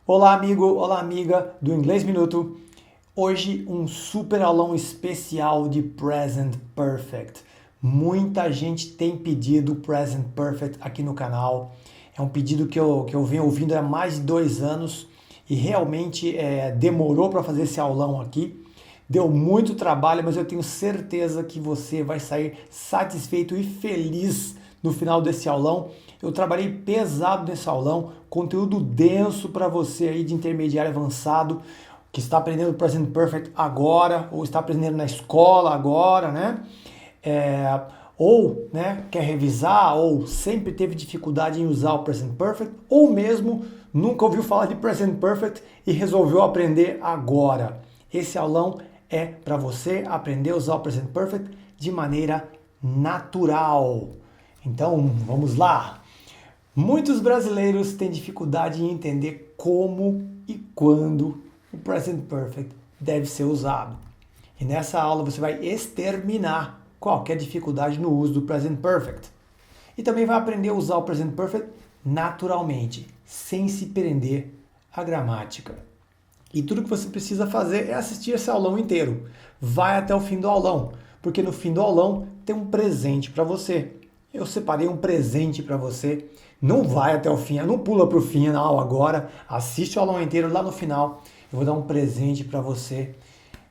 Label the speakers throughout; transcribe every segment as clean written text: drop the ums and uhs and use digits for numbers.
Speaker 1: Olá, amigo, olá, amiga do Inglês Minuto. Hoje um super aulão especial de Present Perfect. Muita gente tem pedido Present Perfect aqui no canal. É um pedido que eu venho ouvindo há mais de 2 anos e realmente demorou para fazer esse aulão aqui. Deu muito trabalho, mas eu tenho certeza que você vai sair satisfeito e feliz no final desse aulão. Eu trabalhei pesado nesse aulão, conteúdo denso para você aí de intermediário avançado, que está aprendendo Present Perfect agora, ou está aprendendo na escola agora, né? Ou quer revisar, ou sempre teve dificuldade em usar o Present Perfect, ou mesmo nunca ouviu falar de Present Perfect e resolveu aprender agora. Esse aulão é para você aprender a usar o Present Perfect de maneira natural. Então, vamos lá. Muitos brasileiros têm dificuldade em entender como e quando o Present Perfect deve ser usado. E nessa aula você vai exterminar qualquer dificuldade no uso do Present Perfect. E também vai aprender a usar o Present Perfect naturalmente, sem se prender à gramática. E tudo que você precisa fazer é assistir esse aulão inteiro. Vai até o fim do aulão, porque no fim do aulão tem um presente para você. Eu separei um presente para você. Não vai até o fim, não pula para o final agora. Assiste o aulão inteiro lá no final. Eu vou dar um presente para você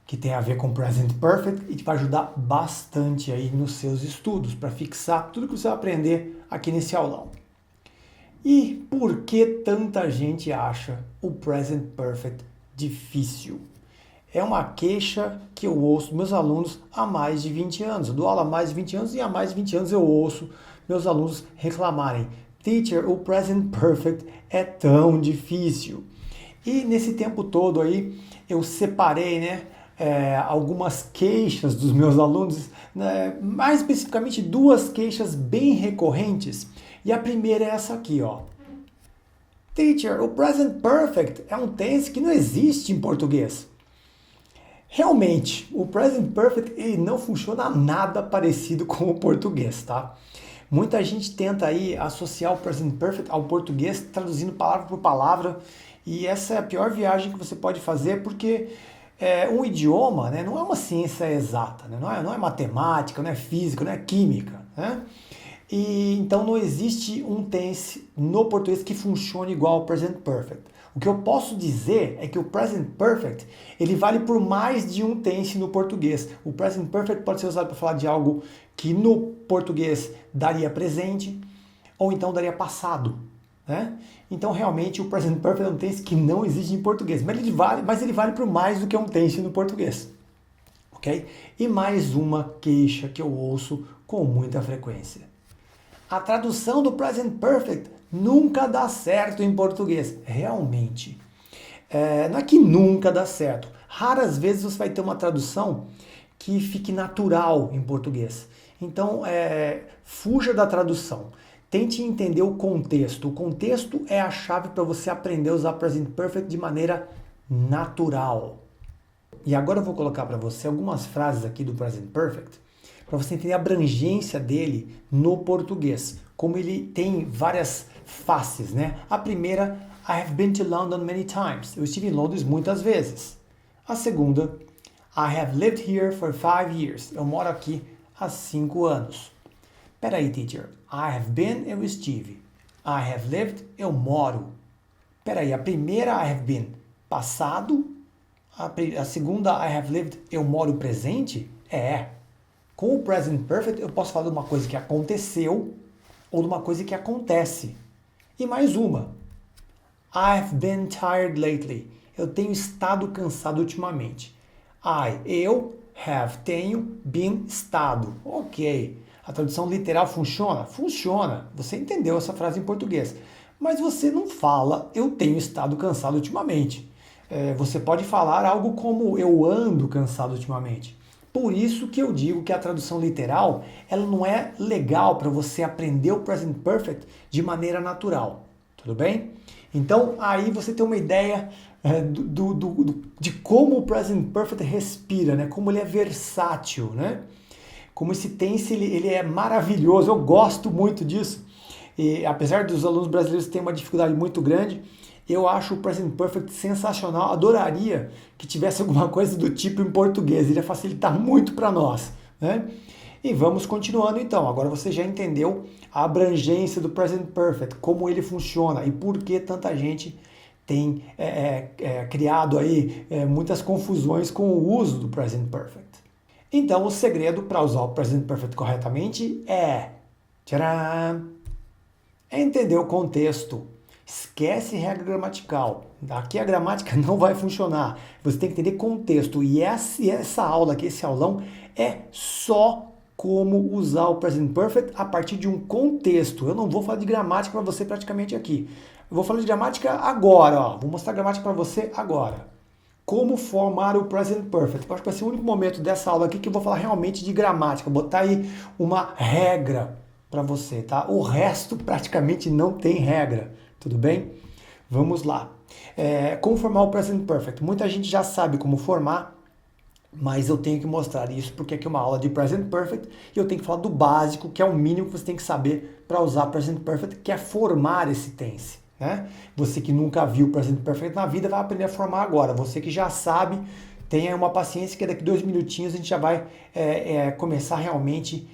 Speaker 1: que tem a ver com Present Perfect e que vai ajudar bastante aí nos seus estudos, para fixar tudo que você vai aprender aqui nesse aulão. E por que tanta gente acha o Present Perfect difícil? É uma queixa que eu ouço dos meus alunos há mais de 20 anos. Eu dou aula há mais de 20 anos e há mais de 20 anos eu ouço meus alunos reclamarem: Teacher, o Present Perfect é tão difícil. E nesse tempo todo aí eu separei, algumas queixas dos meus alunos, né, mais especificamente duas queixas bem recorrentes. E a primeira é essa aqui, ó. Teacher, o Present Perfect é um tense que não existe em português. Realmente, o Present Perfect ele não funciona nada parecido com o português, tá? Muita gente tenta aí associar o Present Perfect ao português, traduzindo palavra por palavra, e essa é a pior viagem que você pode fazer, porque um idioma, né, não é uma ciência exata, né? Não é matemática, não é física, não é química, né? E então não existe um tense no português que funcione igual ao Present Perfect. O que eu posso dizer é que o Present Perfect ele vale por mais de um tense no português. O Present Perfect pode ser usado para falar de algo que no português daria presente ou então daria passado, né? Então realmente o Present Perfect é um tense que não existe em português, mas ele vale por mais do que um tense no português, ok? E mais uma queixa que eu ouço com muita frequência: a tradução do Present Perfect nunca dá certo em português. Realmente. Não é que nunca dá certo. Raras vezes você vai ter uma tradução que fique natural em português. Então, fuja da tradução. Tente entender o contexto. O contexto é a chave para você aprender a usar Present Perfect de maneira natural. E agora eu vou colocar para você algumas frases aqui do Present Perfect para você entender a abrangência dele no português, como ele tem várias faces, né? A primeira, I have been to London many times. Eu estive em Londres muitas vezes. A segunda, I have lived here for 5 years. Eu moro aqui há 5 anos. Peraí, teacher. I have been, eu estive. I have lived, eu moro. Peraí, a primeira I have been, passado. A segunda I have lived, eu moro presente? Com o Present Perfect, eu posso falar de uma coisa que aconteceu ou de uma coisa que acontece. E mais uma. I've been tired lately. Eu tenho estado cansado ultimamente. Eu, have, tenho, been, estado. Ok. A tradução literal funciona? Funciona. Você entendeu essa frase em português. Mas você não fala, eu tenho estado cansado ultimamente. Você pode falar algo como, eu ando cansado ultimamente. Por isso que eu digo que a tradução literal ela não é legal para você aprender o Present Perfect de maneira natural. Tudo bem? Então aí você tem uma ideia de como o Present Perfect respira, né? Como ele é versátil, né? Como esse tense ele é maravilhoso. Eu gosto muito disso. E apesar dos alunos brasileiros terem uma dificuldade muito grande, Eu acho o Present Perfect sensacional, adoraria que tivesse alguma coisa do tipo em português, iria facilitar muito para nós, né? E vamos continuando então. Agora você já entendeu a abrangência do Present Perfect, como ele funciona e por que tanta gente tem criado aí muitas confusões com o uso do Present Perfect. Então o segredo para usar o Present Perfect corretamente tcharam, é entender o contexto. Esquece regra gramatical. Aqui a gramática não vai funcionar. Você tem que entender contexto. E essa aula aqui, esse aulão, é só como usar o Present Perfect a partir de um contexto. Eu não vou falar de gramática para você praticamente aqui. Eu vou falar de gramática agora. Ó. Vou mostrar a gramática para você agora. Como formar o Present Perfect. Eu acho que vai ser o único momento dessa aula aqui que eu vou falar realmente de gramática. Botar aí uma regra para você, tá? O resto praticamente não tem regra, tudo bem? Vamos lá. Como formar o Present Perfect? Muita gente já sabe como formar, mas eu tenho que mostrar isso porque aqui é uma aula de Present Perfect e eu tenho que falar do básico, que é o mínimo que você tem que saber para usar Present Perfect, que é formar esse tense, né? Você que nunca viu Present Perfect na vida vai aprender a formar agora. Você que já sabe, tenha uma paciência que daqui 2 minutinhos a gente já vai começar realmente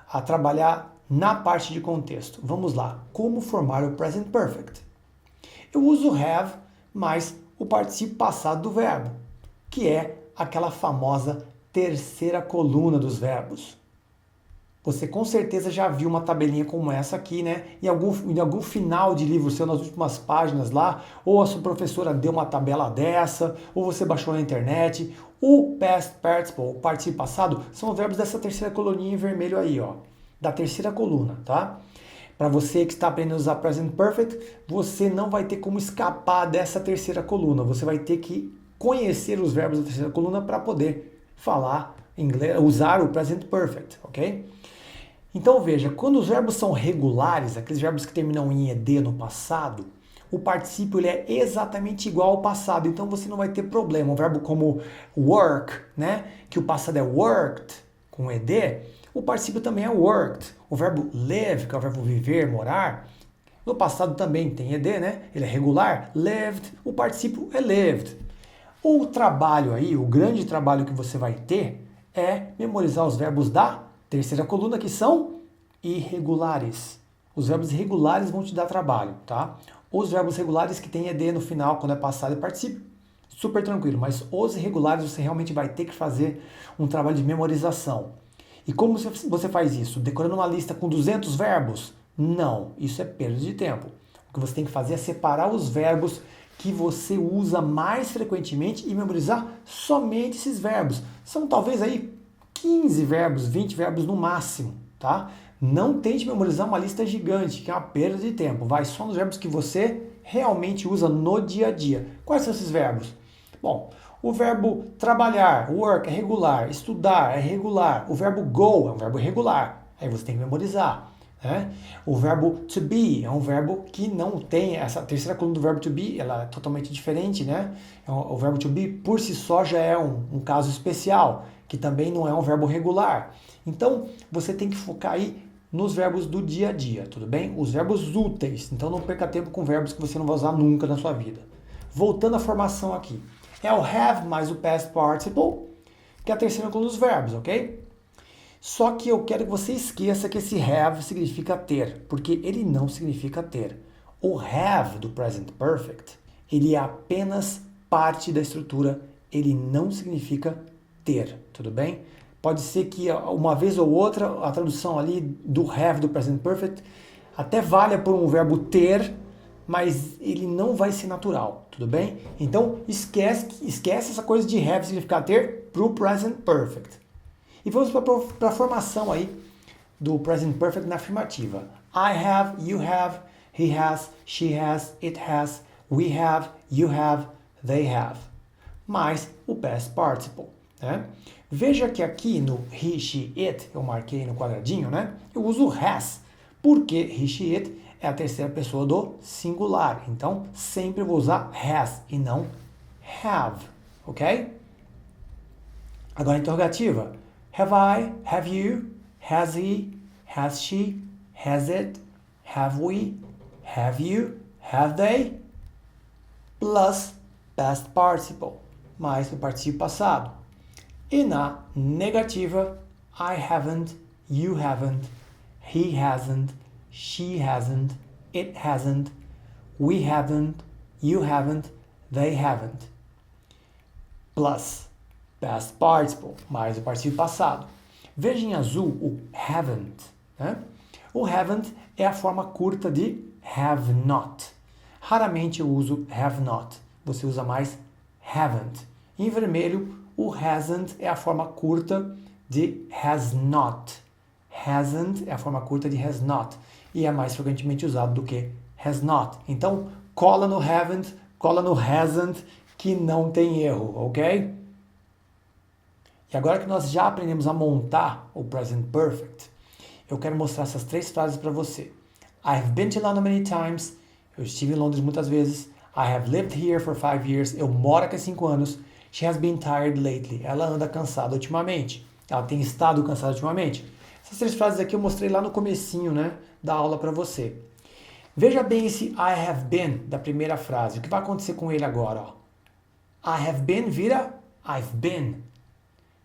Speaker 1: a trabalhar na parte de contexto. Vamos lá. Como formar o Present Perfect? Eu uso have mais o particípio passado do verbo, que é aquela famosa terceira coluna dos verbos. Você com certeza já viu uma tabelinha como essa aqui, né? Em algum final de livro seu, nas últimas páginas lá, ou a sua professora deu uma tabela dessa, ou você baixou na internet. O past participle, o particípio passado, são os verbos dessa terceira coluninha em vermelho aí, ó. Da terceira coluna, tá? Para você que está aprendendo a usar Present Perfect, você não vai ter como escapar dessa terceira coluna. Você vai ter que conhecer os verbos da terceira coluna para poder falar inglês, usar o Present Perfect, ok? Então veja, quando os verbos são regulares, aqueles verbos que terminam em ed no passado, o particípio ele é exatamente igual ao passado, então você não vai ter problema. Um verbo como work, né, que o passado é worked, com ed, o particípio também é worked. O verbo live, que é o verbo viver, morar, no passado também tem ed, né, ele é regular, lived, o particípio é lived. O trabalho aí, o grande trabalho que você vai ter é memorizar os verbos da terceira coluna, que são irregulares. Os verbos irregulares vão te dar trabalho, tá? Os verbos regulares que tem ed no final, quando é passado e particípio, super tranquilo. Mas os irregulares você realmente vai ter que fazer um trabalho de memorização. E como você faz isso? Decorando uma lista com 200 verbos? Não, isso é perda de tempo. O que você tem que fazer é separar os verbos que você usa mais frequentemente e memorizar somente esses verbos. São talvez aí 15 verbos, 20 verbos no máximo, tá? Não tente memorizar uma lista gigante, que é uma perda de tempo. Vai só nos verbos que você realmente usa no dia a dia. Quais são esses verbos? Bom, o verbo trabalhar, work, é regular. Estudar é regular. O verbo go é um verbo irregular. Aí você tem que memorizar. Né? O verbo to be é um verbo que não tem essa terceira coluna do verbo to be, ela é totalmente diferente, né? O verbo to be por si só já é um caso especial, que também não é um verbo regular. Então você tem que focar aí nos verbos do dia a dia, tudo bem? Os verbos úteis. Então não perca tempo com verbos que você não vai usar nunca na sua vida. Voltando à formação aqui, é o have mais o past participle, que é a terceira coluna dos verbos, ok? Só que eu quero que você esqueça que esse have significa ter, porque ele não significa ter. O have do present perfect, ele é apenas parte da estrutura, ele não significa ter, tudo bem? Pode ser que uma vez ou outra a tradução ali do have do present perfect até valha por um verbo ter, mas ele não vai ser natural, tudo bem? Então esquece essa coisa de have significar ter para o present perfect. E vamos para a formação aí do present perfect na afirmativa. I have, you have, he has, she has, it has, we have, you have, they have. Mais o past participle. Né? Veja que aqui no he, she, it, eu marquei no quadradinho, né? Eu uso has, porque he, she, it é a terceira pessoa do singular. Então, sempre vou usar has e não have, ok? Agora a interrogativa. Have I, have you, has he, has she, has it, have we, have you, have they, plus past participle, mais o particípio passado. E na negativa, I haven't, you haven't, he hasn't, she hasn't, it hasn't, we haven't, you haven't, they haven't. Plus past participle, mais o particípio passado. Veja em azul o haven't. Né? O haven't é a forma curta de have not. Raramente eu uso have not. Você usa mais haven't. Em vermelho, o hasn't é a forma curta de has not. Hasn't é a forma curta de has not. E é mais frequentemente usado do que has not. Então, cola no haven't, cola no hasn't, que não tem erro, ok? E agora que nós já aprendemos a montar o present perfect, eu quero mostrar essas 3 frases para você. I have been to London many times. Eu estive em Londres muitas vezes. I have lived here for 5 years. Eu moro aqui há 5 anos. She has been tired lately. Ela anda cansada ultimamente. Ela tem estado cansada ultimamente. Essas 3 frases aqui eu mostrei lá no comecinho, né, da aula para você. Veja bem esse I have been da primeira frase. O que vai acontecer com ele agora? Ó? I have been vira I've been.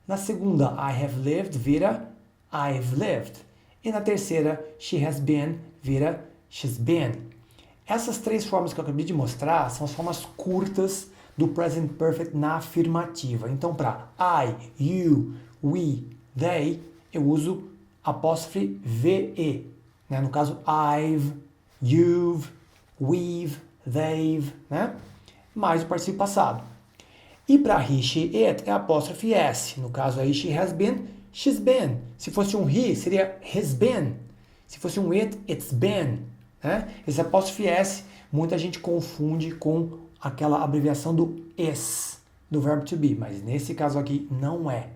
Speaker 1: Na segunda, I have lived vira I've lived. E na terceira, she has been vira she's been. Essas 3 formas que eu acabei de mostrar são as formas curtas do present perfect na afirmativa. Então, para I, you, we, they, eu uso apóstrofe VE. Né? No caso, I've, you've, we've, they've, né? Mais o particípio passado. E para he, she, it é apóstrofe S. No caso aí, she has been, she's been. Se fosse um he, seria has been. Se fosse um it, it's been. Né? Esse apóstrofe S, muita gente confunde com aquela abreviação do is, do verbo to be. Mas nesse caso aqui, não é.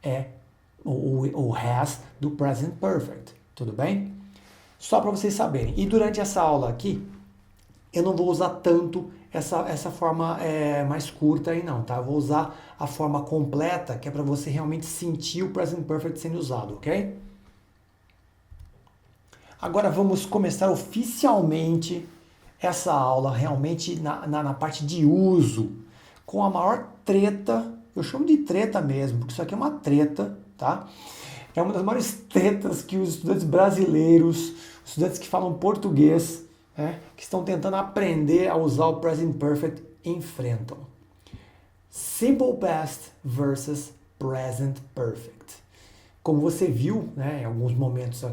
Speaker 1: É o has do present perfect. Tudo bem? Só para vocês saberem. E durante essa aula aqui, eu não vou usar tanto essa forma mais curta aí não, tá? Eu vou usar a forma completa, que é para você realmente sentir o present perfect sendo usado, ok? Agora vamos começar oficialmente essa aula, realmente na parte de uso, com a maior treta, eu chamo de treta mesmo, porque isso aqui é uma treta, tá? É uma das maiores tretas que os estudantes brasileiros, os estudantes que falam português, que estão tentando aprender a usar o present perfect, enfrentam. Simple past versus present perfect. Como você viu, né, em alguns momentos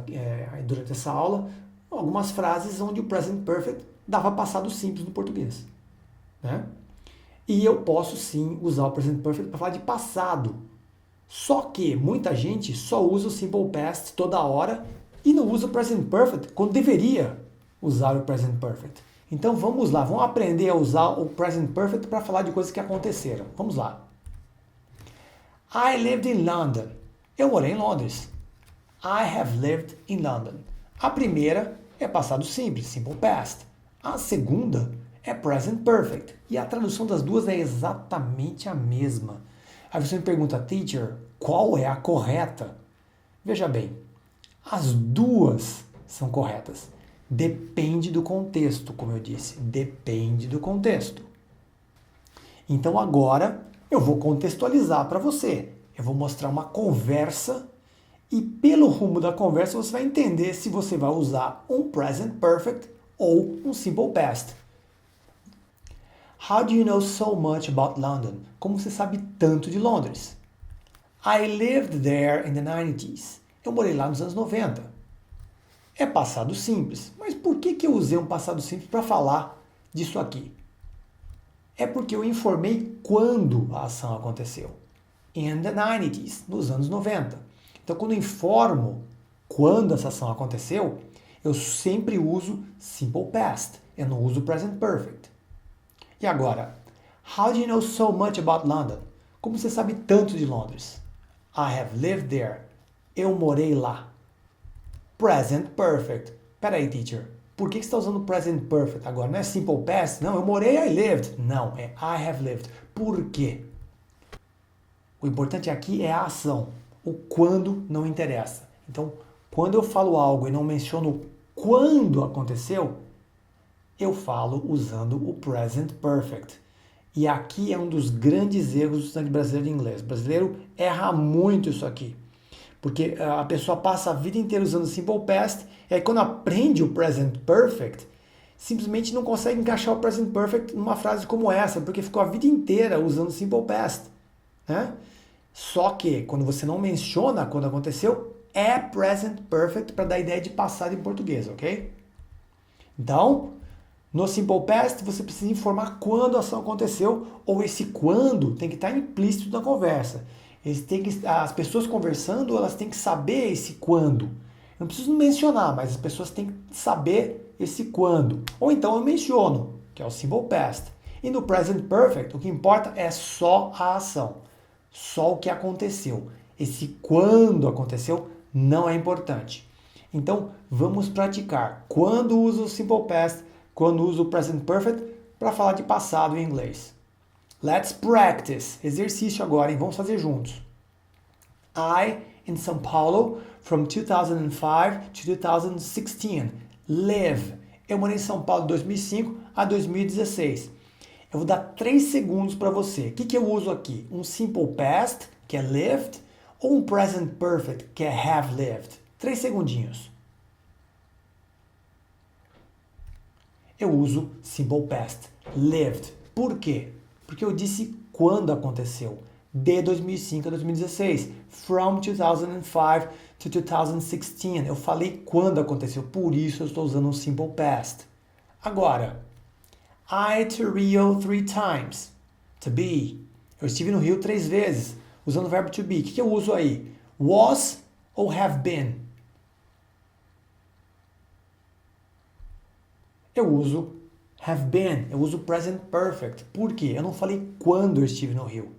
Speaker 1: durante essa aula, algumas frases onde o present perfect dava passado simples no português. Né? E eu posso sim usar o present perfect para falar de passado. Só que muita gente só usa o simple past toda hora e não usa o present perfect quando deveria usar o present perfect. Então vamos lá, vamos aprender a usar o present perfect para falar de coisas que aconteceram. Vamos lá. I lived in London. Eu morei em Londres. I have lived in London. A primeira é passado simples, simple past. A segunda é present perfect. E a tradução das duas é exatamente a mesma. Aí você me pergunta, teacher, qual é a correta? Veja bem, as duas são corretas. Depende do contexto, como eu disse. Depende do contexto. Então agora eu vou contextualizar para você. Eu vou mostrar uma conversa e pelo rumo da conversa você vai entender se você vai usar um present perfect ou um simple past. How do you know so much about London? Como você sabe tanto de Londres? I lived there in the 90s. Eu morei lá nos anos 90. É passado simples. Mas por que eu usei um passado simples para falar disso aqui? É porque eu informei quando a ação aconteceu. In the 90s, nos anos 90. Então, quando eu informo quando essa ação aconteceu, eu sempre uso simple past. Eu não uso present perfect. E agora, how do you know so much about London? Como você sabe tanto de Londres? I have lived there. Eu morei lá. Present perfect. Peraí, teacher. Por que você está usando present perfect agora? Não é simple past? Não, eu morei, I lived. Não, é I have lived. Por quê? O importante aqui é a ação. O quando não interessa. Então, quando eu falo algo e não menciono quando aconteceu, eu falo usando o present perfect. E aqui é um dos grandes erros do estudante brasileiro de inglês. O brasileiro erra muito isso aqui. Porque a pessoa passa a vida inteira usando o simple past, e aí quando aprende o present perfect, simplesmente não consegue encaixar o present perfect numa frase como essa, porque ficou a vida inteira usando o simple past, né? Só que quando você não menciona quando aconteceu, é present perfect para dar ideia de passado em português, ok? Então, no simple past você precisa informar quando a ação aconteceu, ou esse quando tem que estar implícito na conversa. As pessoas conversando, elas têm que saber esse quando. Eu não preciso mencionar, mas as pessoas têm que saber esse quando. Ou então eu menciono, que é o simple past. E no present perfect, o que importa é só a ação, só o que aconteceu. Esse quando aconteceu não é importante. Então, vamos praticar quando uso o simple past, quando uso o present perfect para falar de passado em inglês. Let's practice. Exercício agora, hein? Vamos fazer juntos. I, in São Paulo, from 2005 to 2016. Live. Eu morei em São Paulo de 2005 a 2016. Eu vou dar 3 segundos para você. O que eu uso aqui? Um simple past, que é lived, ou um present perfect, que é have lived? 3 segundinhos. Eu uso simple past, lived. Por quê? Porque eu disse quando aconteceu. De 2005 a 2016. From 2005 to 2016. Eu falei quando aconteceu. Por isso eu estou usando um simple past. Agora, I to Rio 3 times. To be. Eu estive no Rio 3 vezes. Usando o verbo to be. O que eu uso aí? Was ou have been? Eu uso have been, eu uso present perfect. Por quê? Eu não falei quando eu estive no Rio.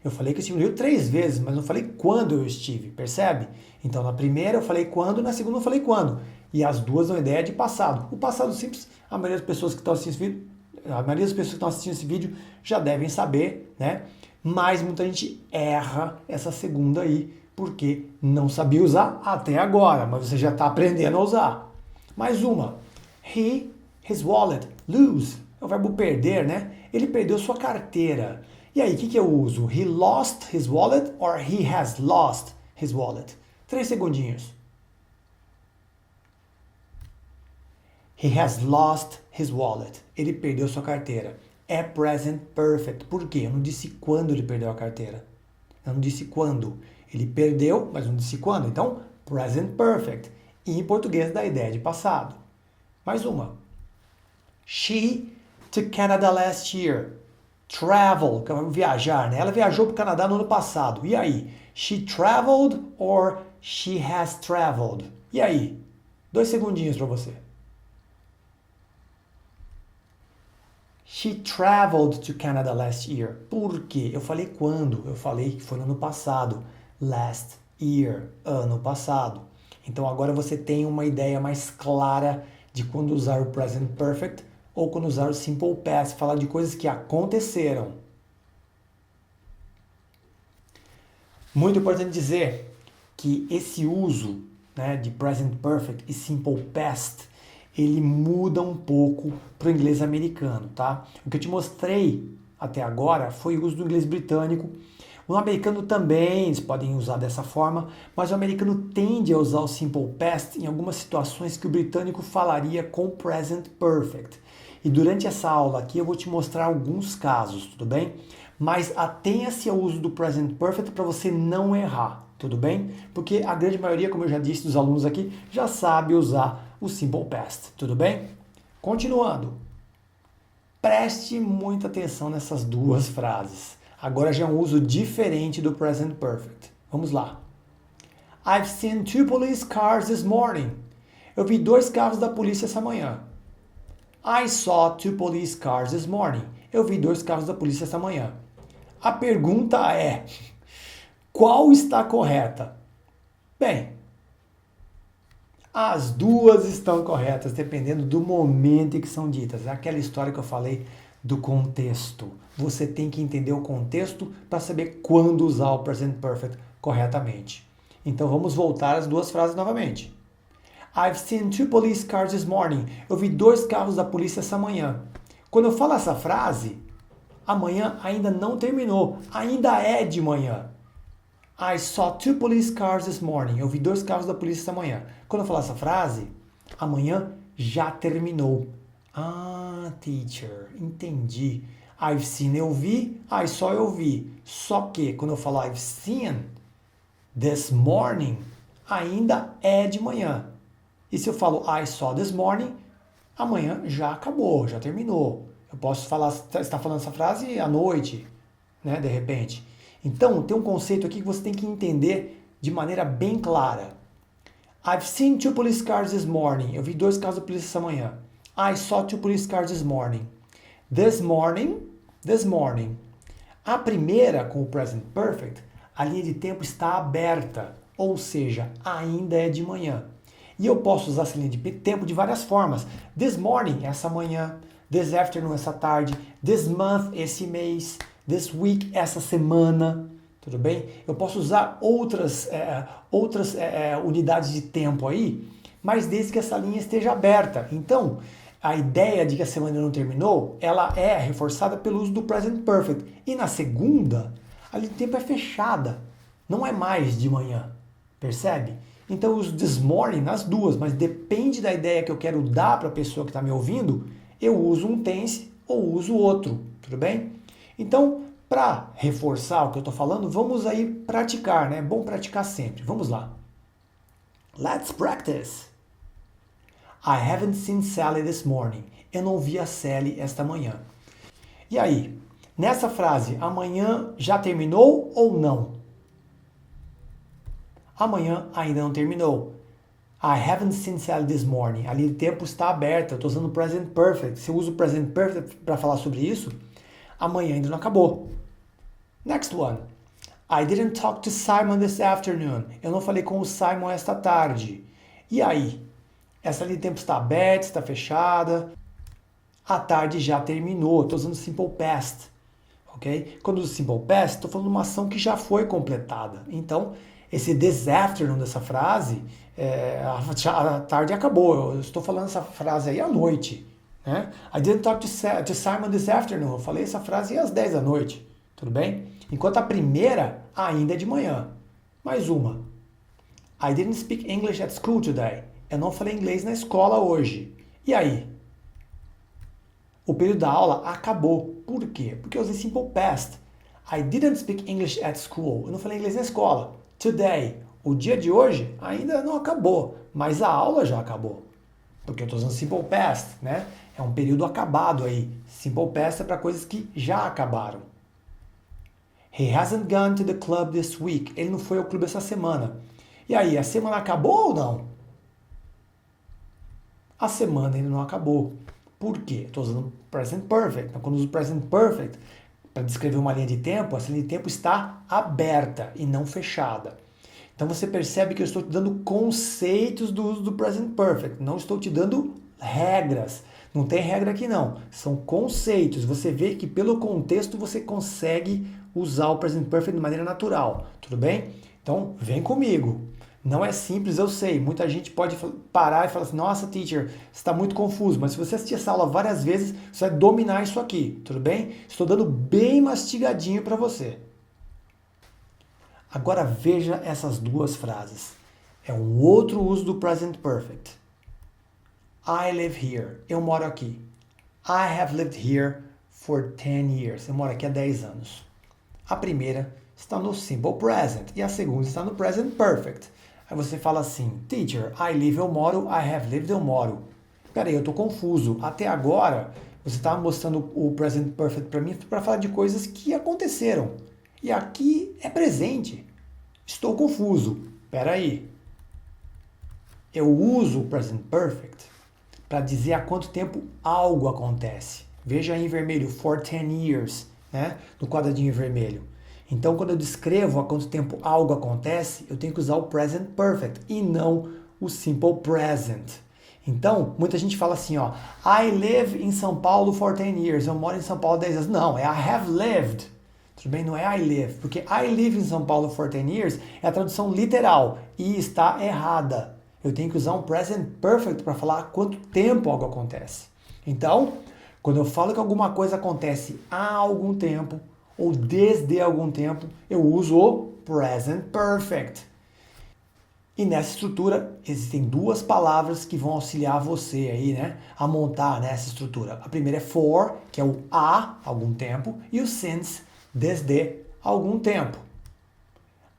Speaker 1: Eu falei que eu estive no Rio 3 vezes, mas não falei quando eu estive, percebe? Então na primeira eu falei quando, na segunda eu falei quando. E as duas dão ideia de passado. O passado simples, a maioria das pessoas que estão assistindo esse vídeo, já devem saber, né? Mas muita gente erra essa segunda aí, porque não sabia usar até agora, mas você já está aprendendo a usar. Mais uma. His wallet, lose, é o verbo perder, né? Ele perdeu sua carteira. E aí, o que eu uso? He lost his wallet or he has lost his wallet? 3 segundinhos. He has lost his wallet. Ele perdeu sua carteira. É present perfect. Por quê? Eu não disse quando ele perdeu a carteira. Eu não disse quando. Ele perdeu, mas não disse quando. Então, present perfect. E em português dá a ideia de passado. Mais uma. She to Canada last year. Travel, viajar, né? Ela viajou para o Canadá no ano passado. E aí? She traveled or she has traveled? E aí? 2 segundinhos para você. She traveled to Canada last year. Por quê? Eu falei quando? Eu falei que foi no ano passado. Last year, ano passado. Então agora você tem uma ideia mais clara de quando usar o present perfect ou quando usar o simple past, falar de coisas que aconteceram. Muito importante dizer que esse uso, né, de present perfect e simple past, ele muda um pouco para o inglês americano, tá? O que eu te mostrei até agora foi o uso do inglês britânico. O americano também eles podem usar dessa forma, mas o americano tende a usar o simple past em algumas situações que o britânico falaria com present perfect. E durante essa aula aqui eu vou te mostrar alguns casos, tudo bem? Mas atenha-se ao uso do present perfect para você não errar, tudo bem? Porque a grande maioria, como eu já disse, dos alunos aqui já sabe usar o simple past, tudo bem? Continuando. Preste muita atenção nessas duas frases. Agora já é um uso diferente do present perfect. Vamos lá. I've seen 2 police cars this morning. Eu vi 2 carros da polícia essa manhã. I saw 2 police cars this morning. Eu vi 2 carros da polícia essa manhã. A pergunta é, qual está correta? Bem, as duas estão corretas, dependendo do momento em que são ditas. É aquela história que eu falei do contexto. Você tem que entender o contexto para saber quando usar o present perfect corretamente. Então vamos voltar às duas frases novamente. I've seen 2 police cars this morning. Eu vi 2 carros da polícia essa manhã. Quando eu falo essa frase, amanhã ainda não terminou. Ainda é de manhã. I saw 2 police cars this morning. Eu vi 2 carros da polícia essa manhã. Quando eu falar essa frase, amanhã já terminou. Ah, teacher, entendi. I've seen, eu vi. I saw, eu vi. Só que quando eu falo I've seen this morning, ainda é de manhã. E se eu falo I saw this morning, amanhã já acabou, já terminou. Eu posso falar, estar falando essa frase à noite, né, de repente. Então, tem um conceito aqui que você tem que entender de maneira bem clara. I've seen 2 police cars this morning. Eu vi 2 carros da polícia essa manhã. I saw 2 police cars this morning. This morning. A primeira, com o present perfect, a linha de tempo está aberta, ou seja, ainda é de manhã. E eu posso usar essa linha de tempo de várias formas. This morning, essa manhã. This afternoon, essa tarde. This month, esse mês. This week, essa semana. Tudo bem? Eu posso usar outras unidades de tempo aí, mas desde que essa linha esteja aberta. Então, a ideia de que a semana não terminou, ela é reforçada pelo uso do present perfect. E na segunda, a linha de tempo é fechada. Não é mais de manhã. Percebe? Então eu uso this morning nas duas, mas depende da ideia que eu quero dar para a pessoa que está me ouvindo, eu uso um tense ou uso outro, tudo bem? Então, para reforçar o que eu estou falando, vamos aí praticar, né? É bom praticar sempre. Vamos lá. Let's practice. I haven't seen Sally this morning. Eu não vi a Sally esta manhã. E aí, nessa frase, amanhã já terminou ou não? Amanhã ainda não terminou. I haven't seen Sally this morning. A linha de tempo está aberta. Eu estou usando o present perfect. Se eu uso o present perfect para falar sobre isso, amanhã ainda não acabou. Next one. I didn't talk to Simon this afternoon. Eu não falei com o Simon esta tarde. E aí? Essa linha de tempo está aberta, está fechada. A tarde já terminou. Estou usando simple past. Ok? Quando eu uso simple past, estou falando de uma ação que já foi completada. Então, esse this afternoon dessa frase, a tarde acabou. Eu estou falando essa frase aí à noite. Né? I didn't talk to Simon this afternoon. Eu falei essa frase às 10 da noite. Tudo bem? Enquanto a primeira ainda é de manhã. Mais uma. I didn't speak English at school today. Eu não falei inglês na escola hoje. E aí? O período da aula acabou. Por quê? Porque eu usei simple past. I didn't speak English at school. Eu não falei inglês na escola. Today. O dia de hoje ainda não acabou, mas a aula já acabou. Porque eu estou usando simple past, né? É um período acabado aí. Simple past é para coisas que já acabaram. He hasn't gone to the club this week. Ele não foi ao clube essa semana. E aí, a semana acabou ou não? A semana ainda não acabou. Por quê? Estou usando present perfect. Então, quando eu uso present perfect para descrever uma linha de tempo, essa linha de tempo está aberta e não fechada. Então você percebe que eu estou te dando conceitos do uso do present perfect. Não estou te dando regras. Não tem regra aqui não. São conceitos. Você vê que pelo contexto você consegue usar o present perfect de maneira natural. Tudo bem? Então vem comigo. Não é simples, eu sei. Muita gente pode parar e falar assim, nossa, teacher, você está muito confuso. Mas se você assistir essa aula várias vezes, você vai dominar isso aqui. Tudo bem? Estou dando bem mastigadinho para você. Agora veja essas duas frases. É um outro uso do present perfect. I live here. Eu moro aqui. I have lived here for 10 years. Eu moro aqui há 10 anos. A primeira está no simple present e a segunda está no present perfect. Aí você fala assim, teacher, I live, eu moro, I have lived, eu moro. Peraí, eu tô confuso. Até agora, você estava mostrando o present perfect para mim para falar de coisas que aconteceram. E aqui é presente. Estou confuso. Peraí. Eu uso o present perfect para dizer há quanto tempo algo acontece. Veja aí em vermelho, for 10 years, né? No quadradinho vermelho. Então, quando eu descrevo há quanto tempo algo acontece, eu tenho que usar o present perfect e não o simple present. Então, muita gente fala assim, ó, I live in São Paulo for 10 years. Eu moro em São Paulo há 10 anos. Não, é I have lived. Tudo bem? Não é I live. Porque I live in São Paulo for 10 years é a tradução literal e está errada. eu tenho que usar um present perfect para falar há quanto tempo algo acontece. Então, quando eu falo que alguma coisa acontece há algum tempo ou desde algum tempo, eu uso o present perfect. E nessa estrutura existem duas palavras que vão auxiliar você aí, né, a montar nessa estrutura. A primeira é for, que é o há algum tempo, e o since, desde algum tempo.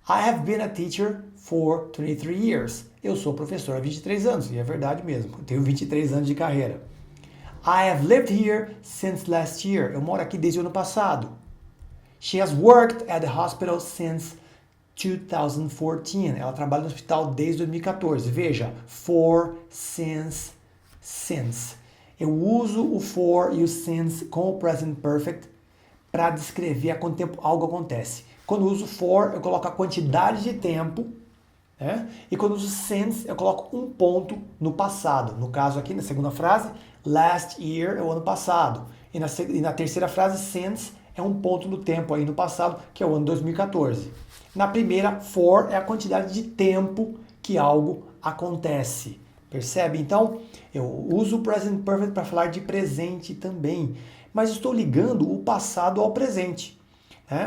Speaker 1: I have been a teacher for 23 years. Eu sou professor há 23 anos, e é verdade mesmo. Eu tenho 23 anos de carreira. I have lived here since last year. Eu moro aqui desde o ano passado. She has worked at the hospital since 2014. Ela trabalha no hospital desde 2014. Veja, for, since. Eu uso o for e o since com o present perfect para descrever há quanto tempo algo acontece. Quando eu uso for, eu coloco a quantidade de tempo, né? E quando eu uso since, eu coloco um ponto no passado. No caso aqui, na segunda frase, last year é o ano passado. E na terceira frase, since, é um ponto no tempo aí no passado, que é o ano 2014. Na primeira, for é a quantidade de tempo que algo acontece. Percebe? Então, eu uso o present perfect para falar de presente também. Mas estou ligando o passado ao presente.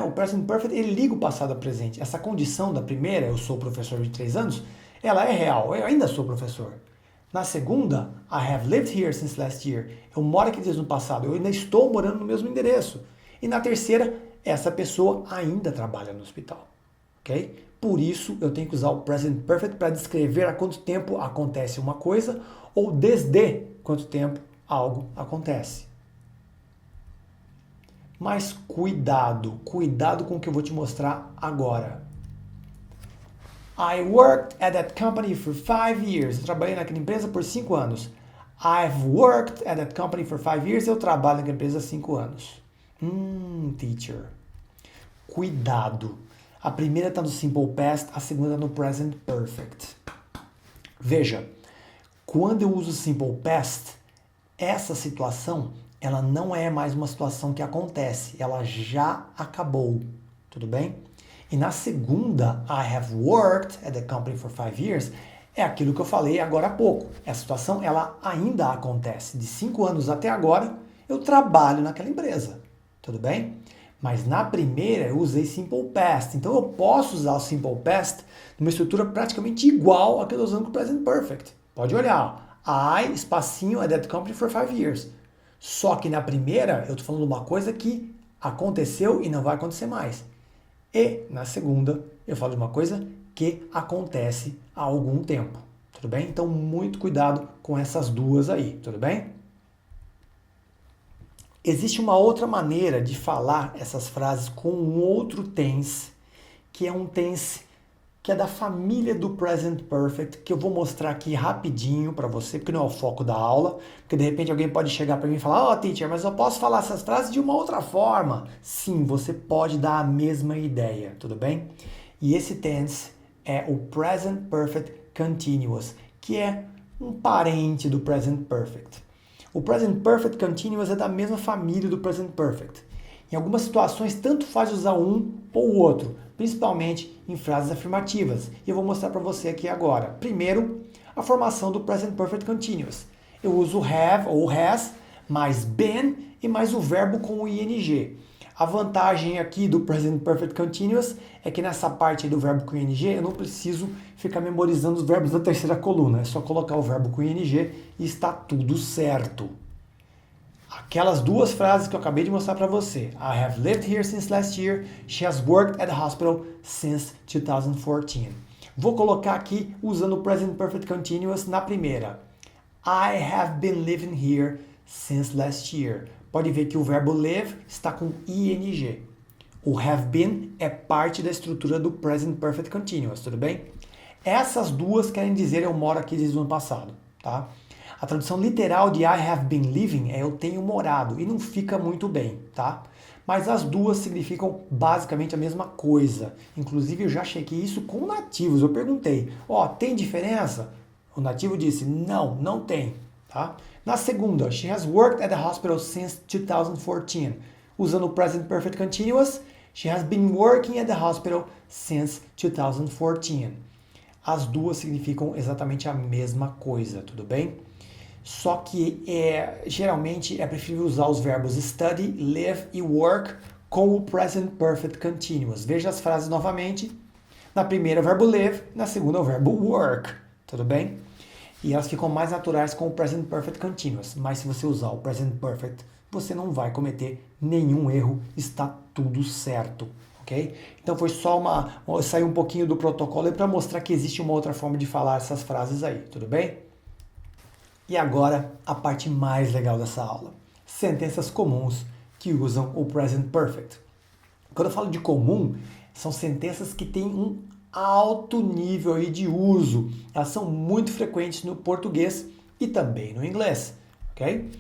Speaker 1: O present perfect, ele liga o passado ao presente. Essa condição da primeira, eu sou professor de 3 anos, ela é real. Eu ainda sou professor. Na segunda, I have lived here since last year. Eu moro aqui desde o passado. Eu ainda estou morando no mesmo endereço. E na terceira, essa pessoa ainda trabalha no hospital. Ok? Por isso, eu tenho que usar o present perfect para descrever há quanto tempo acontece uma coisa ou desde quanto tempo algo acontece. Mas cuidado com o que eu vou te mostrar agora. I worked at that company for 5 years. Eu trabalhei naquela empresa por 5 anos. I've worked at that company for 5 years. Eu trabalho naquela empresa há 5 anos. Teacher. Cuidado. A primeira está no simple past, a segunda está no present perfect. Veja, quando eu uso simple past, essa situação, ela não é mais uma situação que acontece, ela já acabou, tudo bem? E na segunda, I have worked at the company for 5 years, é aquilo que eu falei agora há pouco. Essa situação, ela ainda acontece. De 5 anos até agora, eu trabalho naquela empresa, tudo bem? Mas na primeira eu usei Simple Past. Então eu posso usar o Simple Past numa estrutura praticamente igual à que eu estou usando com o Present Perfect. Pode olhar. I, espacinho, at that company for 5 years. Só que na primeira eu estou falando uma coisa que aconteceu e não vai acontecer mais. E na segunda eu falo de uma coisa que acontece há algum tempo. Tudo bem? Então muito cuidado com essas duas aí. Tudo bem? Existe uma outra maneira de falar essas frases com um outro tense, que é um tense que é da família do Present Perfect, que eu vou mostrar aqui rapidinho para você, porque não é o foco da aula, porque de repente alguém pode chegar para mim e falar, teacher, mas eu posso falar essas frases de uma outra forma. Sim, você pode dar a mesma ideia, tudo bem? E esse tense é o Present Perfect Continuous, que é um parente do Present Perfect. O Present Perfect Continuous é da mesma família do Present Perfect. Em algumas situações, tanto faz usar um ou o outro, principalmente em frases afirmativas. E eu vou mostrar para você aqui agora. Primeiro, a formação do Present Perfect Continuous. Eu uso have ou has, mais been e mais o verbo com o ing. A vantagem aqui do Present Perfect Continuous é que nessa parte aí do verbo com ing eu não preciso ficar memorizando os verbos da terceira coluna. É só colocar o verbo com ing e está tudo certo. Aquelas duas frases que eu acabei de mostrar para você. I have lived here since last year. She has worked at the hospital since 2014. Vou colocar aqui usando o Present Perfect Continuous na primeira. I have been living here since last year. Pode ver que o verbo live está com ing. O have been é parte da estrutura do Present Perfect Continuous, tudo bem? Essas duas querem dizer eu moro aqui desde o ano passado, tá? A tradução literal de I have been living é eu tenho morado e não fica muito bem, tá? Mas as duas significam basicamente a mesma coisa. Inclusive eu já chequei isso com nativos. Eu perguntei, tem diferença? O nativo disse, não tem, tá? Na segunda, she has worked at the hospital since 2014. Usando o Present Perfect Continuous, she has been working at the hospital since 2014. As duas significam exatamente a mesma coisa, tudo bem? Só que geralmente é preferível usar os verbos study, live e work com o present perfect continuous. Veja as frases novamente. Na primeira é o verbo live, na segunda é o verbo work, tudo bem? E elas ficam mais naturais com o present perfect continuous. Mas se você usar o present perfect, você não vai cometer nenhum erro, está tudo certo, ok? Então foi só sair um pouquinho do protocolo para mostrar que existe uma outra forma de falar essas frases aí, tudo bem? E agora a parte mais legal dessa aula: sentenças comuns que usam o present perfect. Quando eu falo de comum, são sentenças que têm um alto nível aí de uso. Elas são muito frequentes no português e também no inglês, ok?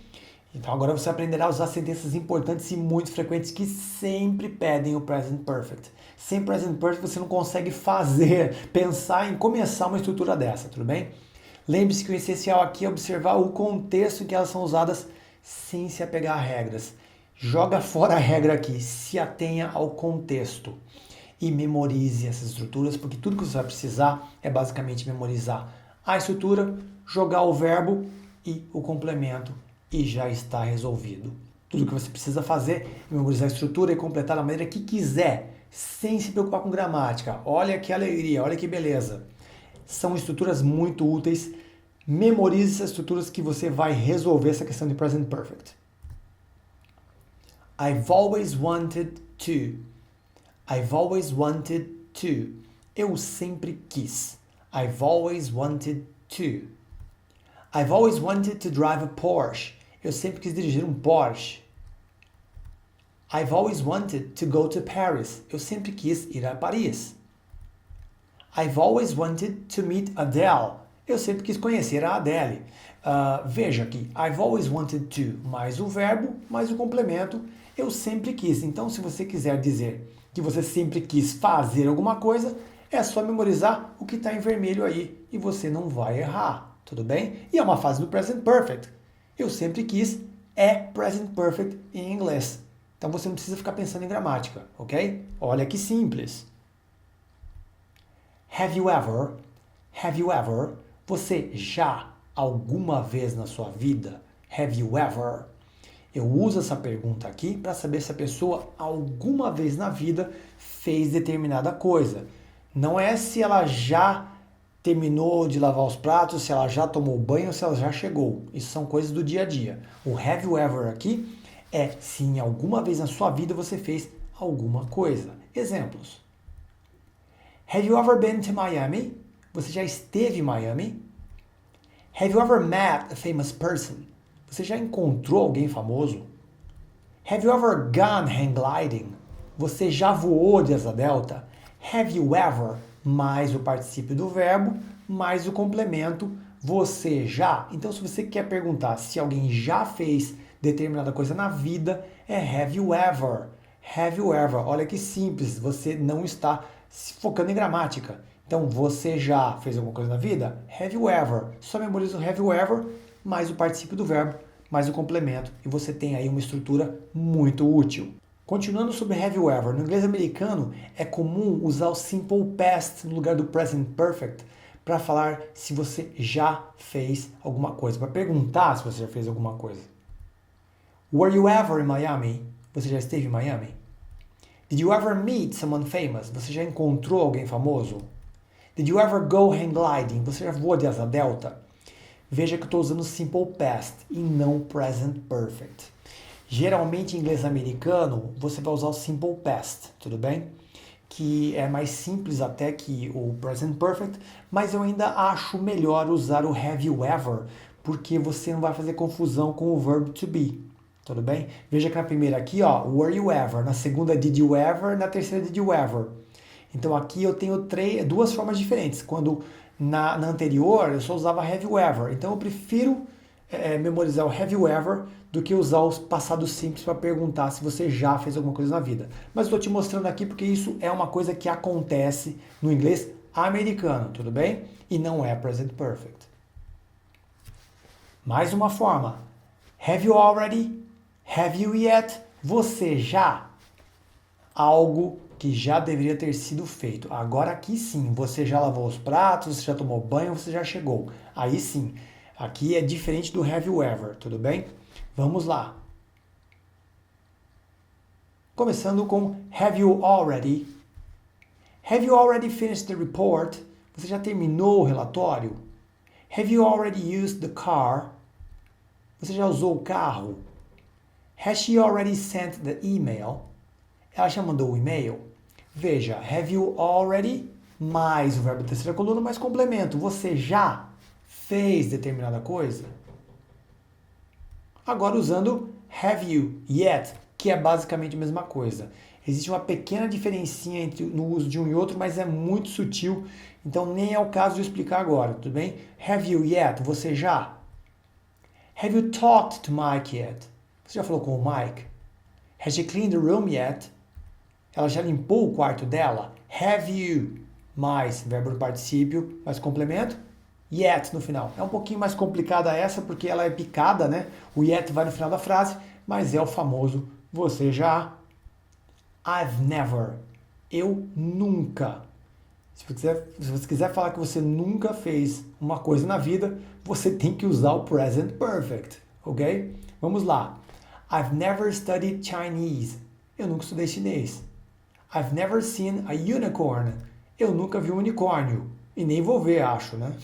Speaker 1: Então agora você aprenderá a usar sentenças importantes e muito frequentes que sempre pedem o present perfect. Sem present perfect você não consegue pensar em começar uma estrutura dessa, tudo bem? Lembre-se que o essencial aqui é observar o contexto em que elas são usadas sem se apegar a regras. Joga fora a regra aqui, se atenha ao contexto e memorize essas estruturas, porque tudo que você vai precisar é basicamente memorizar a estrutura, jogar o verbo e o complemento e já está resolvido. Tudo que você precisa fazer é memorizar a estrutura e completar da maneira que quiser, sem se preocupar com gramática. Olha que alegria, olha que beleza. São estruturas muito úteis. Memorize essas estruturas que você vai resolver essa questão de present perfect. I've always wanted to. I've always wanted to. Eu sempre quis. I've always wanted to. I've always wanted to drive a Porsche. Eu sempre quis dirigir um Porsche. I've always wanted to go to Paris. Eu sempre quis ir a Paris. I've always wanted to meet Adele. Eu sempre quis conhecer a Adele. Veja aqui, I've always wanted to, mais o verbo, mais o complemento, eu sempre quis. Então, se você quiser dizer que você sempre quis fazer alguma coisa, é só memorizar o que está em vermelho aí e você não vai errar, tudo bem? E é uma fase do present perfect. Eu sempre quis é present perfect em inglês. Então, você não precisa ficar pensando em gramática, ok? Olha que simples. Have you ever, você já, alguma vez na sua vida, have you ever? Eu uso essa pergunta aqui para saber se a pessoa alguma vez na vida fez determinada coisa. Não é se ela já terminou de lavar os pratos, se ela já tomou banho, se ela já chegou. Isso são coisas do dia a dia. O have you ever aqui é se em alguma vez na sua vida você fez alguma coisa. Exemplos. Have you ever been to Miami? Você já esteve em Miami? Have you ever met a famous person? Você já encontrou alguém famoso? Have you ever gone hang gliding? Você já voou de asa delta? Have you ever, mais o particípio do verbo, mais o complemento, você já. Então, se você quer perguntar se alguém já fez determinada coisa na vida, é have you ever. Have you ever. Olha que simples, você não está se focando em gramática. Então, você já fez alguma coisa na vida? Have you ever. Só memoriza o have you ever, mais o particípio do verbo, mais o complemento, e você tem aí uma estrutura muito útil. Continuando sobre have you ever, no inglês americano é comum usar o simple past no lugar do present perfect para falar se você já fez alguma coisa, para perguntar se você já fez alguma coisa. Were you ever in Miami? Você já esteve em Miami? Did you ever meet someone famous? Você já encontrou alguém famoso? Did you ever go hang gliding? Você já voou de asa delta? Veja que eu estou usando simple past e não present perfect. Geralmente em inglês americano você vai usar o simple past, tudo bem? Que é mais simples até que o present perfect, mas eu ainda acho melhor usar o have you ever, porque você não vai fazer confusão com o verb to be. Tudo bem? Veja que na primeira aqui, ó, were you ever, na segunda did you ever, na terceira did you ever. Então aqui eu tenho duas formas diferentes. Quando na anterior eu só usava have you ever. Então eu prefiro memorizar o have you ever do que usar os passados simples para perguntar se você já fez alguma coisa na vida. Mas estou te mostrando aqui porque isso é uma coisa que acontece no inglês americano, tudo bem? E não é present perfect. Mais uma forma. Have you already? Have you yet? Você já? algo que já deveria ter sido feito. Agora aqui sim, você já lavou os pratos, você já tomou banho, você já chegou. Aí sim, aqui é diferente do have you ever, tudo bem? Vamos lá. Começando com have you already? Have you already finished the report? Você já terminou o relatório? Have you already used the car? Você já usou o carro? Has she already sent the email? Ela já mandou o e-mail? Veja, have you already mais o verbo terceira coluna mais complemento. Você já fez determinada coisa? Agora usando have you yet, que é basicamente a mesma coisa. Existe uma pequena diferencinha entre no uso de um e outro, mas é muito sutil, então nem é o caso de explicar agora, tudo bem? Have you yet? Você já? Have you talked to Mike yet? Você já falou com o Mike? Has she cleaned the room yet? Ela já limpou o quarto dela? Have you? Mais verbo do particípio, mais complemento? Yet no final. É um pouquinho mais complicada essa porque ela é picada, né? O yet vai no final da frase, mas é o famoso você já. I've never. Eu nunca. Se você quiser falar que você nunca fez uma coisa na vida, você tem que usar o present perfect, ok? Vamos lá. I've never studied Chinese. Eu nunca estudei chinês. I've never seen a unicorn. Eu nunca vi um unicórnio. E nem vou ver, acho, né?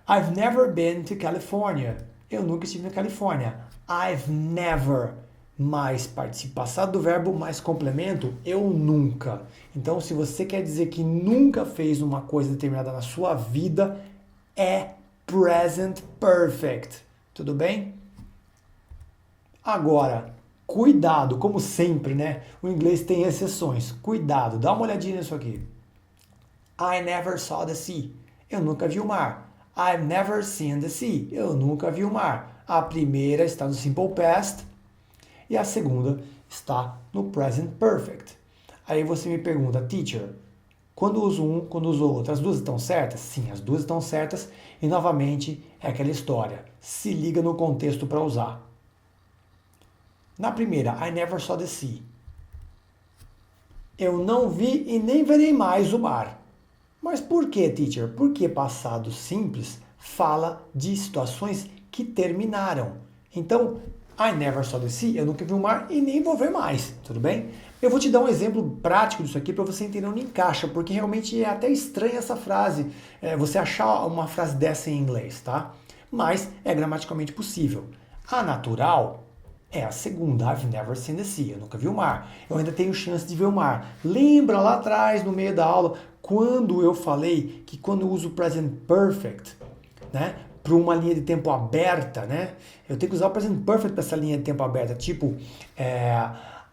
Speaker 1: I've never been to California. Eu nunca estive na Califórnia. I've never. Mais participo passado do verbo, mais complemento, eu nunca. Então, se você quer dizer que nunca fez uma coisa determinada na sua vida, é present perfect. Tudo bem? Agora, cuidado, como sempre, né? O inglês tem exceções. Cuidado, dá uma olhadinha nisso aqui. I never saw the sea. Eu nunca vi o mar. I've never seen the sea. Eu nunca vi o mar. A primeira está no simple past e a segunda está no present perfect. Aí você me pergunta, teacher, quando uso um, quando uso outro, as duas estão certas? Sim, as duas estão certas e novamente é aquela história. Se liga no contexto para usar. Na primeira, I never saw the sea. Eu não vi e nem verei mais o mar. Mas por que, teacher? Porque passado simples fala de situações que terminaram. Então, I never saw the sea, eu nunca vi o mar e nem vou ver mais, tudo bem? Eu vou te dar um exemplo prático disso aqui para você entender onde encaixa, porque realmente é até estranha essa frase, você achar uma frase dessa em inglês, tá? Mas é gramaticalmente possível. A natural é a segunda, I've never seen the sea, eu nunca vi o mar. Eu ainda tenho chance de ver o mar. Lembra lá atrás, no meio da aula, quando eu falei que quando eu uso o present perfect, né, para uma linha de tempo aberta, né, eu tenho que usar o present perfect para essa linha de tempo aberta, tipo,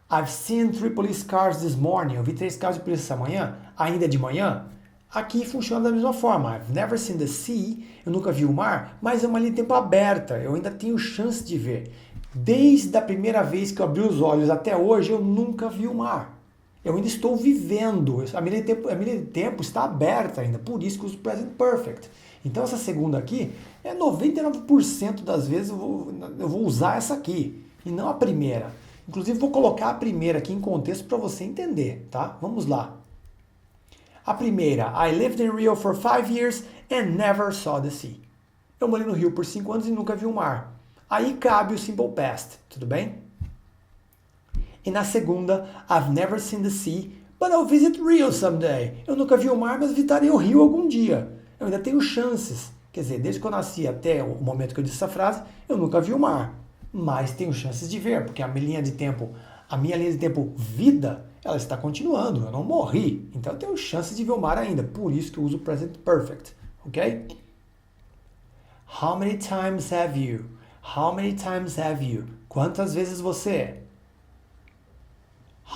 Speaker 1: I've seen 3 police cars this morning, eu vi 3 carros de polícia essa manhã, ainda de manhã. Aqui funciona da mesma forma, I've never seen the sea, eu nunca vi o mar, mas é uma linha de tempo aberta, eu ainda tenho chance de ver. Desde a primeira vez que eu abri os olhos até hoje, eu nunca vi o mar. Eu ainda estou vivendo, a minha linha de tempo está aberta ainda, por isso que eu uso present perfect. Então essa segunda aqui, 99% das vezes eu vou usar essa aqui, e não a primeira. Inclusive vou colocar a primeira aqui em contexto para você entender, tá? Vamos lá. A primeira, I lived in Rio for 5 years and never saw the sea. Eu morei no Rio por 5 anos e nunca vi o mar. Aí cabe o simple past, tudo bem? E na segunda, I've never seen the sea, but I'll visit Rio someday. Eu nunca vi o mar, mas visitarei o Rio algum dia. Eu ainda tenho chances. Quer dizer, desde que eu nasci até o momento que eu disse essa frase, eu nunca vi o mar. Mas tenho chances de ver, porque a minha linha de tempo vida, ela está continuando. Eu não morri. Então eu tenho chances de ver o mar ainda. Por isso que eu uso o present perfect. Ok? How many times have you? How many times have you? Quantas vezes você?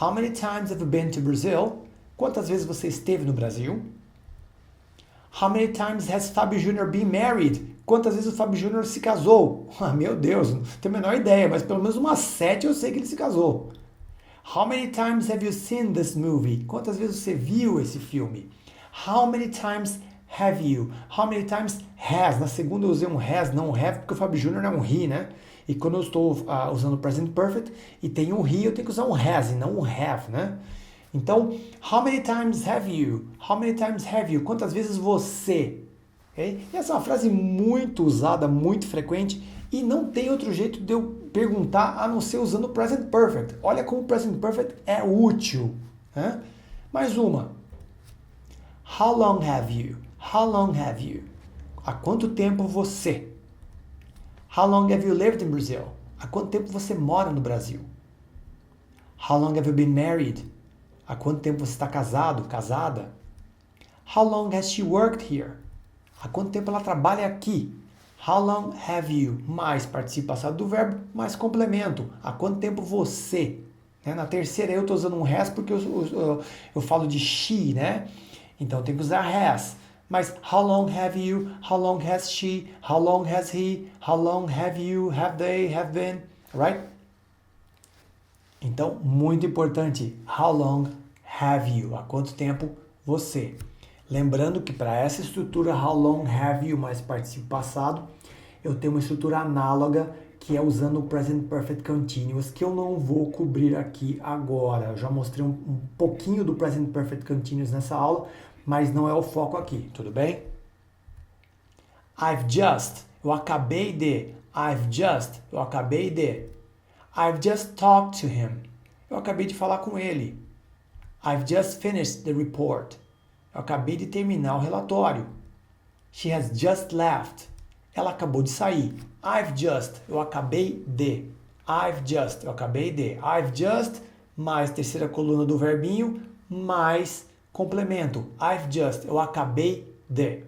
Speaker 1: How many times have you been to Brazil? Quantas vezes você esteve no Brasil? How many times has Fábio Júnior been married? Quantas vezes o Fábio Júnior se casou? Ah, meu Deus, não tenho a menor ideia, mas pelo menos umas 7 eu sei que ele se casou. How many times have you seen this movie? Quantas vezes você viu esse filme? How many times have you? How many times has? Na segunda eu usei um has, não um have, porque o Fábio Júnior é um he, né? E quando eu estou usando o present perfect e tem um he, eu tenho que usar um has e não um have, né? Então, how many times have you? How many times have you? Quantas vezes você? Okay? E essa é uma frase muito usada, muito frequente e não tem outro jeito de eu perguntar a não ser usando o present perfect. Olha como o present perfect é útil. Né? Mais uma. How long have you? How long have you? Há quanto tempo você? How long have you lived in Brazil? Há quanto tempo você mora no Brasil? How long have you been married? Há quanto tempo você está casado, casada? How long has she worked here? Há quanto tempo ela trabalha aqui? How long have you? Mais participo passado do verbo, mais complemento. Há quanto tempo você? Na terceira eu estou usando um has porque eu falo de she, né? Então tem que usar has. Mas how long have you? How long has she? How long has he? How long have you? Have they? Have been? Right? Então, muito importante. How long have you? Há quanto tempo você? Lembrando que para essa estrutura how long have you mais participo passado, eu tenho uma estrutura análoga que é usando o present perfect continuous, que eu não vou cobrir aqui agora. Eu já mostrei um pouquinho do present perfect continuous nessa aula, mas não é o foco aqui, tudo bem? I've just, eu acabei de. I've just, eu acabei de. I've just talked to him. Eu acabei de falar com ele. I've just finished the report. Eu acabei de terminar o relatório. She has just left. Ela acabou de sair. I've just, eu acabei de. I've just, eu acabei de. I've just, mais terceira coluna do verbinho, mais complemento. I've just, eu acabei de.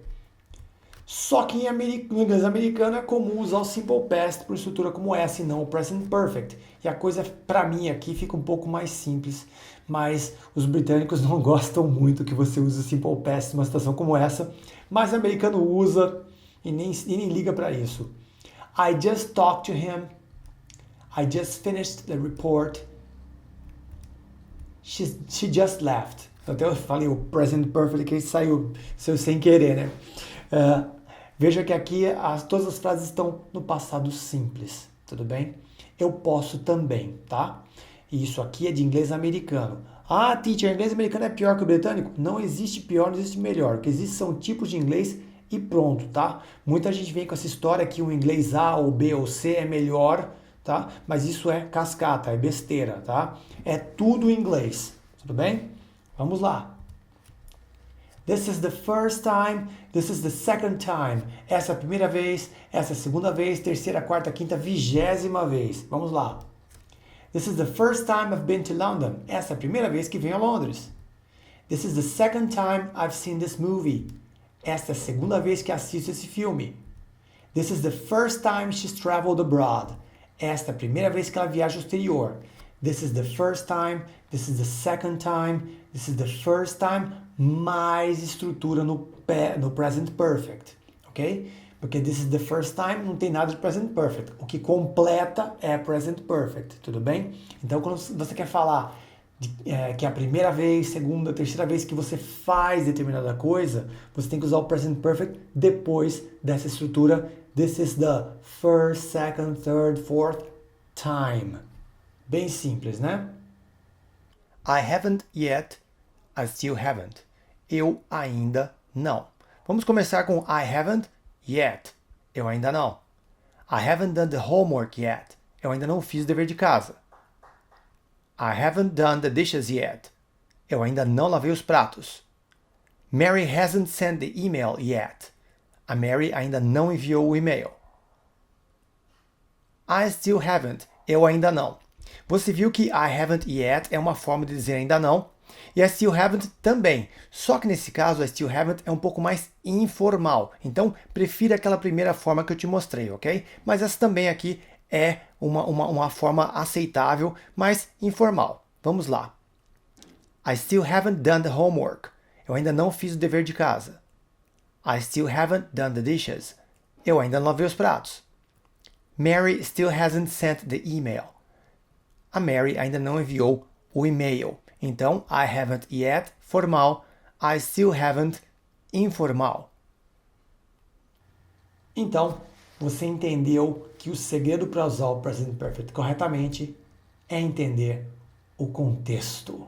Speaker 1: Só que no inglês americano é comum usar o simple past por estrutura como essa e não o present perfect. E a coisa, para mim, aqui fica um pouco mais simples, mas os britânicos não gostam muito que você use o simple past numa situação como essa, mas o americano usa e nem liga para isso. I just talked to him. I just finished the report. She just left. Até eu falei o present perfect que saiu sem querer, né? Veja que aqui todas as frases estão no passado simples, tudo bem? Eu posso também, tá? E isso aqui é de inglês americano. Ah, teacher, inglês americano é pior que o britânico? Não existe pior, não existe melhor. O que existe são tipos de inglês e pronto, tá? Muita gente vem com essa história que o inglês A ou B ou C é melhor, tá? Mas isso é cascata, é besteira, tá? É tudo inglês, tudo bem? Vamos lá. This is the first time, this is the second time. Essa é a primeira vez, essa é a segunda vez, terceira, quarta, quinta, 20ª vez. Vamos lá. This is the first time I've been to London. Essa é a primeira vez que venho a Londres. This is the second time I've seen this movie. Esta é a segunda vez que assisto esse filme. This is the first time she's traveled abroad. Esta é a primeira vez que ela viaja ao exterior. This is the first time, this is the second time, this is the first time, mais estrutura no present perfect, ok? Porque this is the first time não tem nada de present perfect. O que completa é present perfect, tudo bem? Então, quando você quer falar que é a primeira vez, segunda, terceira vez que você faz determinada coisa, você tem que usar o present perfect depois dessa estrutura. This is the first, second, third, fourth time. Bem simples, né? I haven't yet, I still haven't. Eu ainda não. Vamos começar com I haven't yet. Eu ainda não. I haven't done the homework yet. Eu ainda não fiz o dever de casa. I haven't done the dishes yet. Eu ainda não lavei os pratos. Mary hasn't sent the email yet. A Mary ainda não enviou o e-mail. I still haven't. Eu ainda não. Você viu que I haven't yet é uma forma de dizer ainda não, e I still haven't também. Só que nesse caso, I still haven't é um pouco mais informal. Então, prefira aquela primeira forma que eu te mostrei, ok? Mas essa também aqui é uma forma aceitável, mas informal. Vamos lá. I still haven't done the homework. Eu ainda não fiz o dever de casa. I still haven't done the dishes. Eu ainda não lavei os pratos. Mary still hasn't sent the email. A Mary ainda não enviou o e-mail. Então, I haven't yet, formal. I still haven't, informal. Então, você entendeu que que o segredo para usar o Present Perfect corretamente é entender o contexto,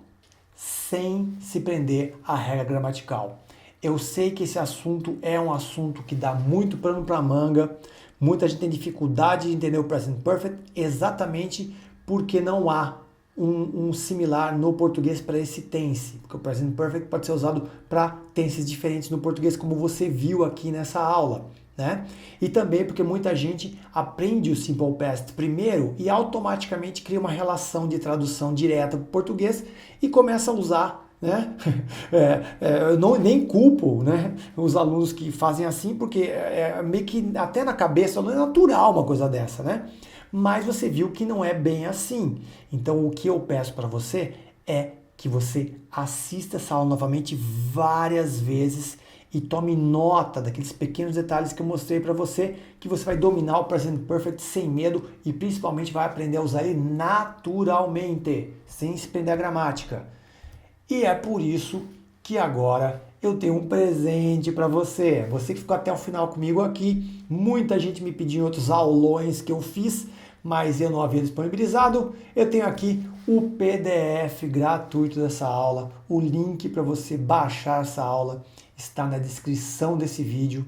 Speaker 1: sem se prender à regra gramatical. Eu sei que esse assunto é um assunto que dá muito pano para manga, muita gente tem dificuldade de entender o Present Perfect exatamente porque não há um similar no português para esse tense, porque o Present Perfect pode ser usado para tenses diferentes no português, como você viu aqui nessa aula, né? E também porque muita gente aprende o Simple Past primeiro e automaticamente cria uma relação de tradução direta para o português e começa a usar, né? Eu nem culpo, né, os alunos que fazem assim, porque é meio que até na cabeça não é natural uma coisa dessa, né? Mas você viu que não é bem assim. Então o que eu peço para você é que você assista essa aula novamente várias vezes e tome nota daqueles pequenos detalhes que eu mostrei para você, que você vai dominar o Present Perfect sem medo e principalmente vai aprender a usar ele naturalmente, sem se prender à gramática. E é por isso que agora eu tenho um presente para você. Você que ficou até o final comigo aqui, muita gente me pediu em outros aulões que eu fiz, mas eu não havia disponibilizado. Eu tenho aqui o PDF gratuito dessa aula, o link para você baixar essa aula está na descrição desse vídeo.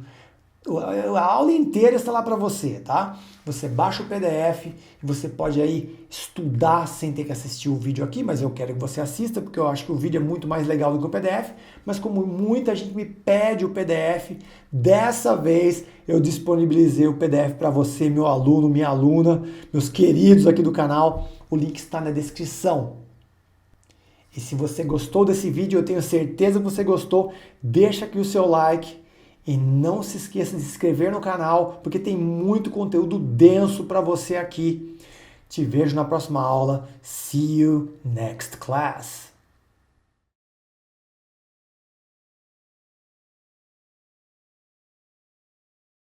Speaker 1: A aula inteira está lá para você, tá? Você baixa o PDF e você pode aí estudar sem ter que assistir o vídeo aqui, mas eu quero que você assista porque eu acho que o vídeo é muito mais legal do que o PDF, mas como muita gente me pede o PDF, dessa vez eu disponibilizei o PDF para você, meu aluno, minha aluna, meus queridos aqui do canal. O link está na descrição. E se você gostou desse vídeo, eu tenho certeza que você gostou, deixa aqui o seu like. E não se esqueça de se inscrever no canal, porque tem muito conteúdo denso para você aqui. Te vejo na próxima aula. See you next class.